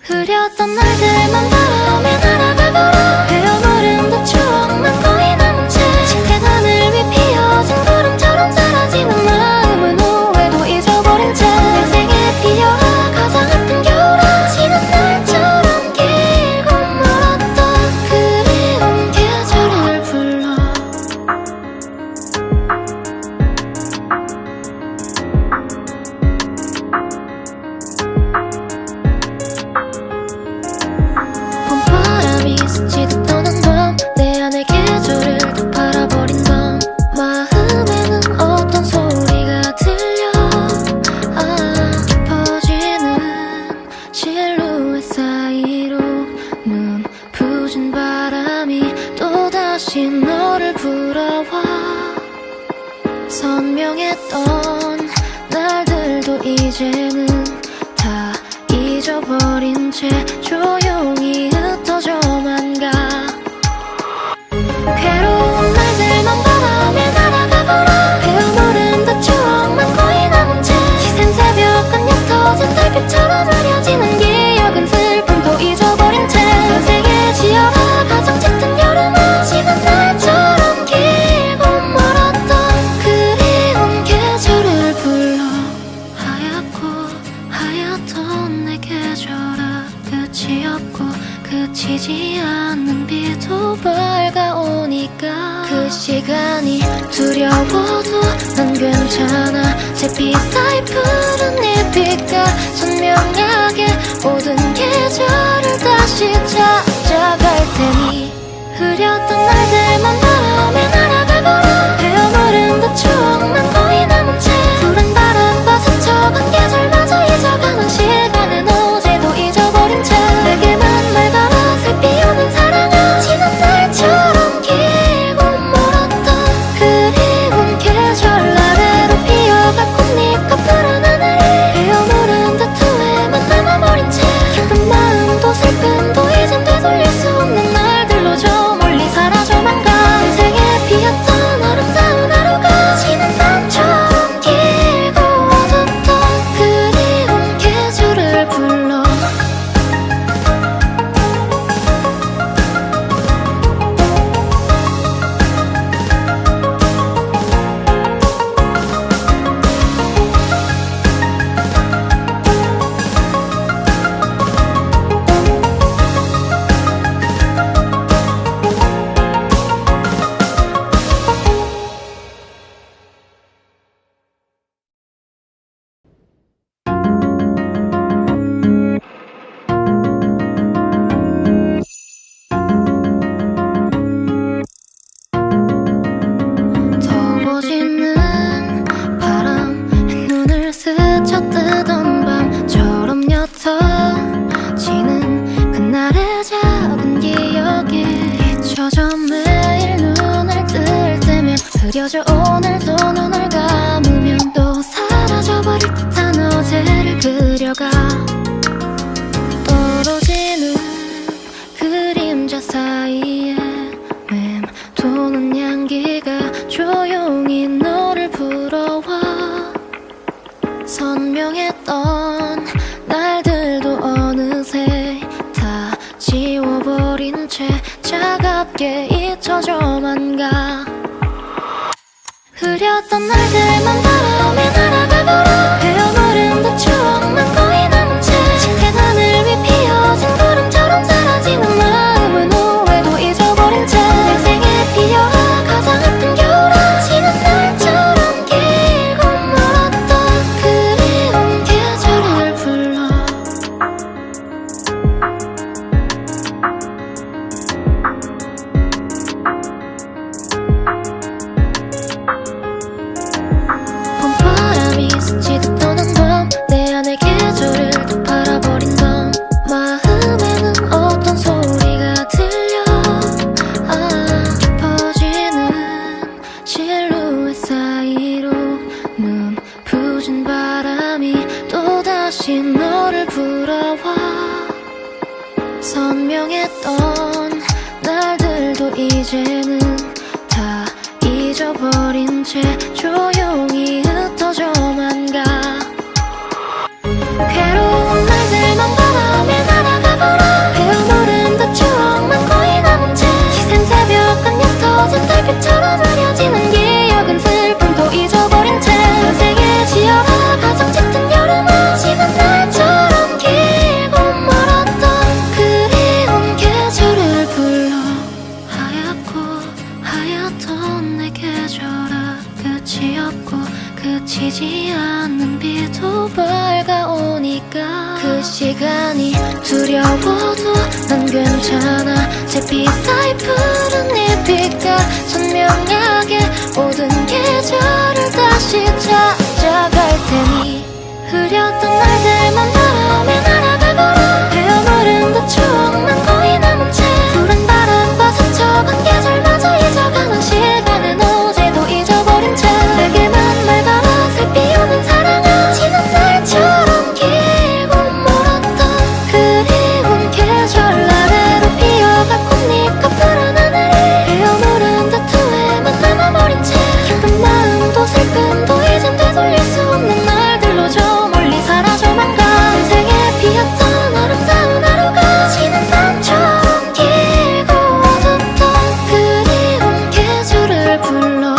흐렸던 날들만 바람에 날아가버려. 헤어모른 듯 추억만 거의 남은 채 짙은 하늘 위 피어진 구름처럼 사라지는 마음은 후회도 잊어버린 채 인생에 피어라 가장 아픈 겨울아. 지난 날처럼 길고 멀었던 그리운 계절을 불러. 봄바람이 스치듯 떠난 밤 내 안의 계절을 또 바라버린 밤 마음에는 어떤 소리가 들려. 깊어지는 실루엣 사이로 눈부신 바람이 또다시 너를 불어와. 선명했던 날들도 이제는 다 잊어버린 채 조용히 흩어져만 가. 괴로운 날들만 바람에 날아가버려. 헤어모른 듯 추억만 거의 남은 채 시샘 새벽은 옅어진 달빛처럼 흐려지는 기억은 슬픔도 잊어버린 채 인생에 지어라 가장 짙은 여름은 지난 날처럼 길고 멀었던 그리운 계절을 불러. 하얗고 하얗던 내 계절아 끝이 없고 그치지 않는 비도 밝아오니까 그 시간이 두려워도 난 괜찮아. 잿빛 사이 푸른 잎빛과 선명하게 모든 계절을 다시 찾아갈 테니 흐렸던 날들만 바람에 날아가버려. 헤어모른 듯 추억만 거의 남은 채 푸른 바람과 스쳐간 계절마저 잊어가는 시간은 어제도 잊어버린 채 내게만 맑아라 새 피우는 사랑아. 지난 날처럼 길고 멀었던 그리운 흐려져 오늘도 눈을 감으면 또 사라져버릴 듯한 어제를 그려가 떨어지는 그림자 사이에 맴도는 향기가 조용히 너를 불러와 선명했던 날들도 어느새 다 지워버린 채 차갑게 잊혀져만 가 흐렸던 날들만 바람에 날아가도록 헤어버린 듯 추억만 거의 남은 채 짙은 하늘 위 피어진 구름처럼 사라지는 마음은 후회도 잊어버린 채 내 생에 피어와 가장 아픈 겨울아 지는 날처럼 길고 멀었던 그리운 계절을 불러 봄바람이 스치듯 떠난 밤 내 안의 계절을 또 바라버린 밤 마음에는 어떤 소리가 들려 깊어지는 실루엣 사이로 눈부신 바람이 또다시 너를 불어와 선명했던 날들도 이제는 다 잊어버린 채 조용히 흩어져만 가 괴로운 날들만 바람에 날아가도록 헤어모른 듯 추억만 거의 남은 채 시샘 새벽은 옅어진 달빛처럼 흐려지는 기억은 슬픔도 잊어버린 채 인생에 지어라 가장 짙은 여름은 지난 날처럼 길고 멀었던 그리운 계절을 불러 하얗고 하얗던 내 계절아 끝이 없고 그치지 않는 비도 밝아오니까 그 시간이 두려워도 난 괜찮아 잿빛 사이 푸른 잎빛과 선명하게 모든 계절을 다시 찾아갈 테니 흐렸던 날들만 바람에 날아가도록 헤어버린 듯 추억만 거의 남은 채 푸른 바람과 스쳐간 계절마저 잊어가는 시간은 어제도 잊어버린 채 내게만 맑아라 슬피 오는 사랑아 지난 날처럼 길고 멀었던 그리운 계절 아래로 피어갈 꽃잎과 푸른 하늘이 헤어무른 듯 후회만 남아버린 채 기쁜 마음도 슬픔도 이젠 되돌릴 수 없는 날들로 저 멀리 사라져만 가 인생에 피었던 아름다운 하루가 지난 밤처럼 길고 어둡던 그리운 계절을 불러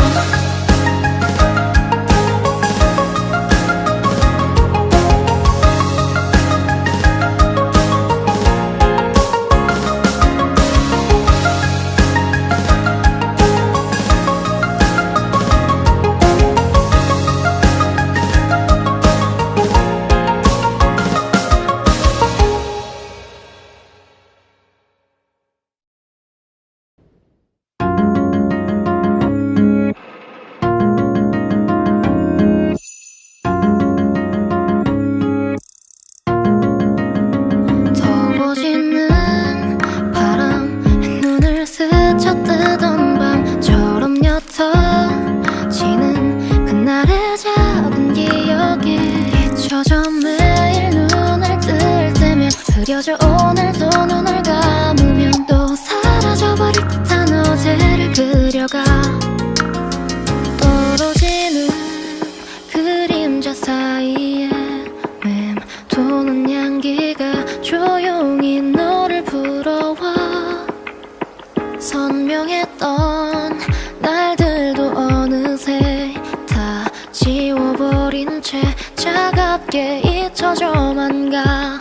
더워지는 바람에 눈을 스쳐 뜨던 밤처럼 옅어지는 그날의 작은 기억이 잊혀져 매일 눈을 뜰 때면 흐려져 오늘도 눈을 감으면 또 사라져버릴 듯한 어제를 그려가 떨어지는 그림자 사이에 맴도는 향기가 조용히 너를 불어와 선명했던 날들도 어느새 다 지워버린 채 차갑게 잊혀져만 가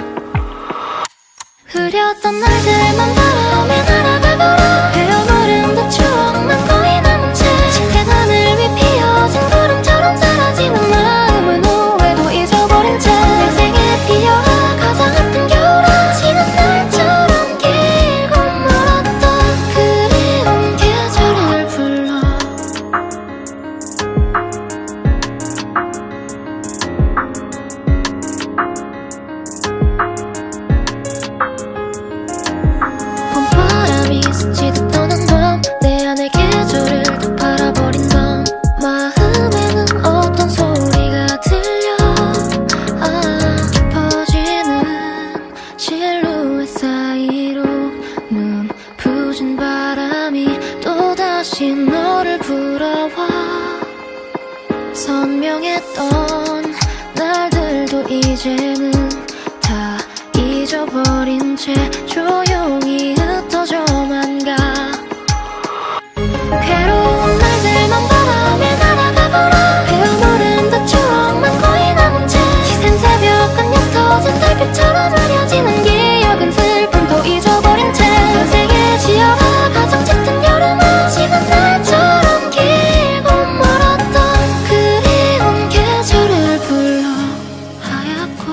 흐렸던 날들만 바람에 날아가도록 헤어버린 듯 추억만 거의 남은 채 짙은 하늘 위 피어진 구름처럼 사라지는 마음은 후회도 잊어버린 채 내 생에 피어와 가장 아픈 겨울아 지난 날처럼 길고 멀었던 그리운 계절을 불러 봄바람이 스치듯 바람이 또다시 너를 불어와. 선명했던 날들도 이제는 다 잊어버린 채 조용히 흩어져만 가. 괴로운 날들만 바람에 날아가거라. 헤어모른 듯 추억만 거의 남은 채 시센 새벽은 옅어진 달빛처럼 흐려지는 기억은 슬픔도 잊어버린 채 인생의 지어가 가장 짙은 여름은 지난 날처럼 길고 멀었던 그리운 계절을 불러. 하얗고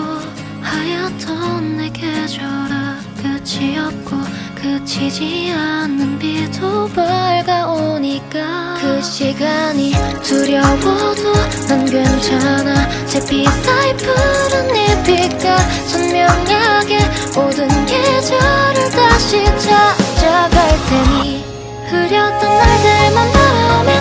하얗던 내 계절아, 끝이 없고 그치지 않는 비도 밝아오니까 그 시간이 두려워도 난 괜찮아. 잿빛 사이 푸른 잎빛과 선명하게 모든 계절을 다시 찾아갈 테니. 흐렸던 날들만 바람에